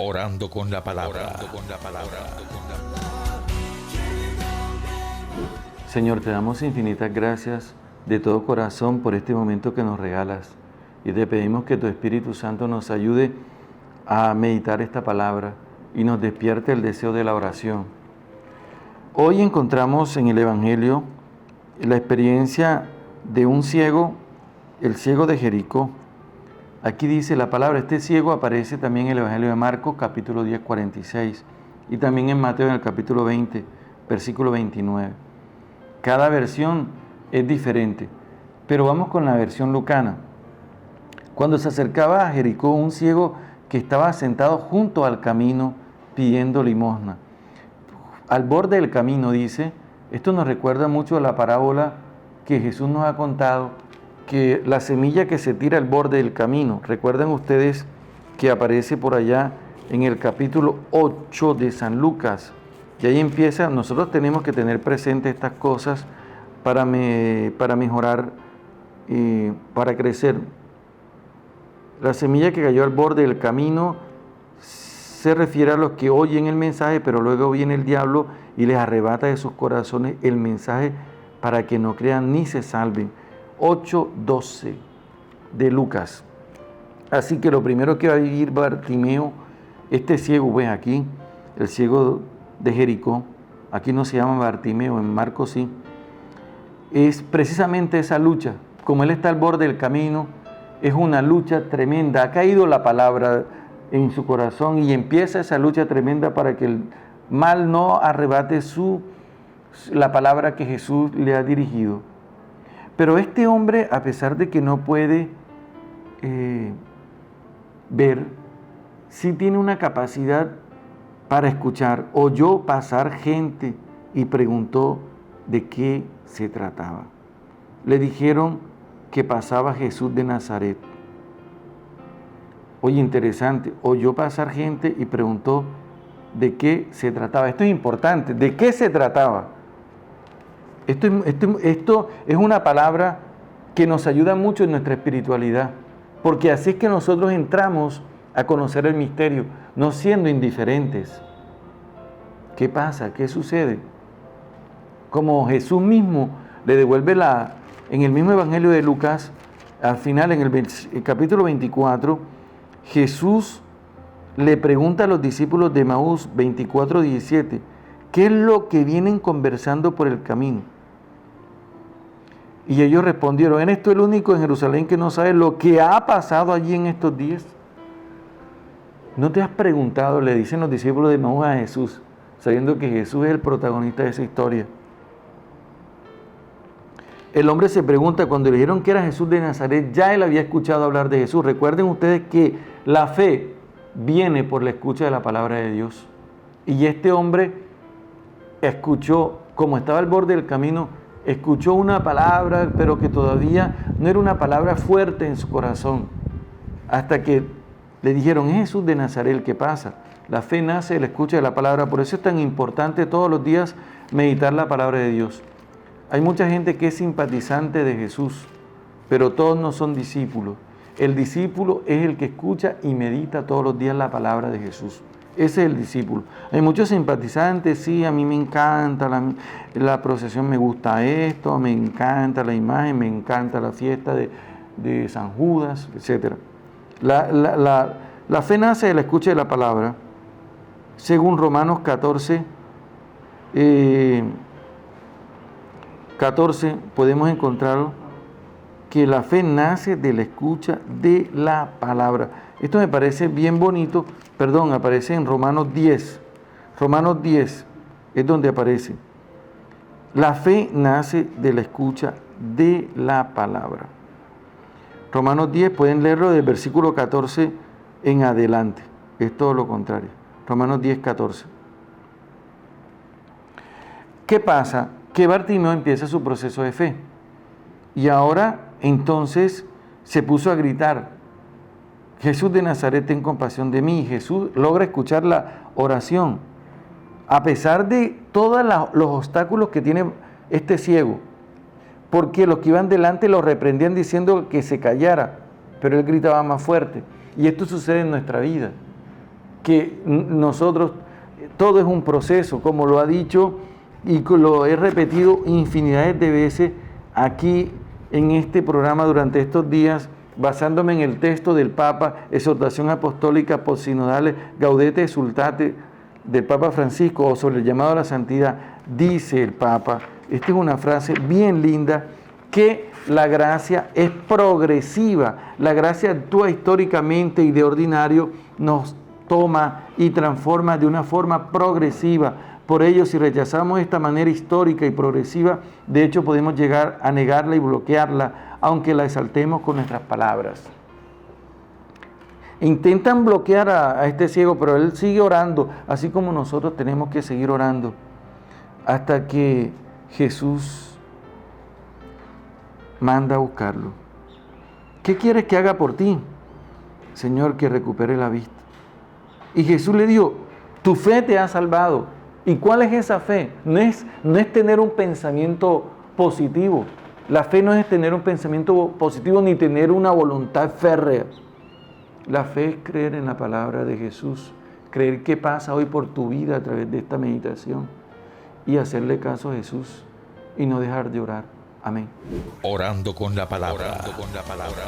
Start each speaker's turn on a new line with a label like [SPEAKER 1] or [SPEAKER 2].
[SPEAKER 1] Orando con la palabra.
[SPEAKER 2] Señor, te damos infinitas gracias de todo corazón por este momento que nos regalas y te pedimos que tu Espíritu Santo nos ayude a meditar esta palabra y nos despierte el deseo de la oración. Hoy encontramos en el Evangelio la experiencia de un ciego, el ciego de Jericó. Aquí dice la palabra, este ciego aparece también en el Evangelio de Marcos, capítulo 10, 46, y también en Mateo, en el capítulo 20, versículo 29. Cada versión es diferente, pero vamos con la versión lucana. Cuando se acercaba a Jericó, un ciego que estaba sentado junto al camino pidiendo limosna. Al borde del camino, dice, esto nos recuerda mucho a la parábola que Jesús nos ha contado, que la semilla que se tira al borde del camino, recuerdan ustedes que aparece por allá en el capítulo 8 de San Lucas, y ahí empieza, nosotros tenemos que tener presente estas cosas para mejorar y para crecer. La semilla que cayó al borde del camino se refiere a los que oyen el mensaje, pero luego viene el diablo y les arrebata de sus corazones el mensaje para que no crean ni se salven. 8:12 de Lucas. Así que lo primero que va a vivir Bartimeo, este ciego, pues aquí, el ciego de Jericó, aquí no se llama Bartimeo, en Marcos sí, es precisamente esa lucha. Como él está al borde del camino, es una lucha tremenda. Ha caído la palabra en su corazón y empieza esa lucha tremenda para que el mal no arrebate la palabra que Jesús le ha dirigido. Pero este hombre, a pesar de que no puede ver, sí tiene una capacidad para escuchar. Oyó pasar gente y preguntó de qué se trataba. Le dijeron que pasaba Jesús de Nazaret. Oye, interesante, oyó pasar gente y preguntó de qué se trataba. Esto es importante, ¿de qué se trataba? Esto es una palabra que nos ayuda mucho en nuestra espiritualidad, porque así es que nosotros entramos a conocer el misterio, no siendo indiferentes. ¿Qué pasa? ¿Qué sucede? Como Jesús mismo le devuelve en el mismo Evangelio de Lucas, al final en el capítulo 24, Jesús le pregunta a los discípulos de Emaús 24:17, ¿qué es lo que vienen conversando por el camino? Y ellos respondieron, ¿eres tú el único en Jerusalén que no sabe lo que ha pasado allí en estos días? ¿No te has preguntado, le dicen los discípulos de Emaús a Jesús, sabiendo que Jesús es el protagonista de esa historia? El hombre se pregunta, cuando le dijeron que era Jesús de Nazaret, ya él había escuchado hablar de Jesús. Recuerden ustedes que la fe viene por la escucha de la palabra de Dios. Y este hombre escuchó, como estaba al borde del camino, escuchó una palabra, pero que todavía no era una palabra fuerte en su corazón. Hasta que le dijeron, es Jesús de Nazaret el que pasa. La fe nace de la escucha de la palabra. Por eso es tan importante todos los días meditar la palabra de Dios. Hay mucha gente que es simpatizante de Jesús, pero todos no son discípulos. El discípulo es el que escucha y medita todos los días la palabra de Jesús. Ese es el discípulo. Hay muchos simpatizantes, sí, a mí me encanta la procesión, me gusta esto, me encanta la imagen, me encanta la fiesta de San Judas, etc. La fe nace de la escucha de la palabra. Según Romanos 14, 14 podemos encontrarlo, que la fe nace de la escucha de la palabra. Esto me parece bien bonito, aparece en Romanos 10. Romanos 10 es donde aparece. La fe nace de la escucha de la palabra. Romanos 10, pueden leerlo del versículo 14 en adelante. Es todo lo contrario. Romanos 10, 14. ¿Qué pasa? Que Bartimeo empieza su proceso de fe. Y ahora, entonces, se puso a gritar, Jesús de Nazaret, ten compasión de mí. Y Jesús logra escuchar la oración. A pesar de todos los obstáculos que tiene este ciego. Porque los que iban delante lo reprendían diciendo que se callara. Pero él gritaba más fuerte. Y esto sucede en nuestra vida. que nosotros, todo es un proceso, como lo ha dicho y lo he repetido infinidades de veces aquí en este programa durante estos días, basándome en el texto del Papa, Exhortación Apostólica Postsinodale Gaudete Exsultate del Papa Francisco, o sobre el llamado a la santidad. Dice el Papa, esta es una frase bien linda, que la gracia es progresiva. La gracia actúa históricamente y de ordinario nos toma y transforma de una forma progresiva. Por ello, si rechazamos esta manera histórica y progresiva, de hecho podemos llegar a negarla y bloquearla, aunque la exaltemos con nuestras palabras. Intentan bloquear a este ciego, pero él sigue orando, así como nosotros tenemos que seguir orando, hasta que Jesús manda a buscarlo. ¿Qué quieres que haga por ti? Señor, que recupere la vista. Y Jesús le dijo, tu fe te ha salvado. ¿Y cuál es esa fe? No es tener un pensamiento positivo. La fe no es tener un pensamiento positivo ni tener una voluntad férrea. La fe es creer en la palabra de Jesús, creer qué pasa hoy por tu vida a través de esta meditación y hacerle caso a Jesús y no dejar de orar. Amén.
[SPEAKER 1] Orando con la palabra. Orando con la palabra.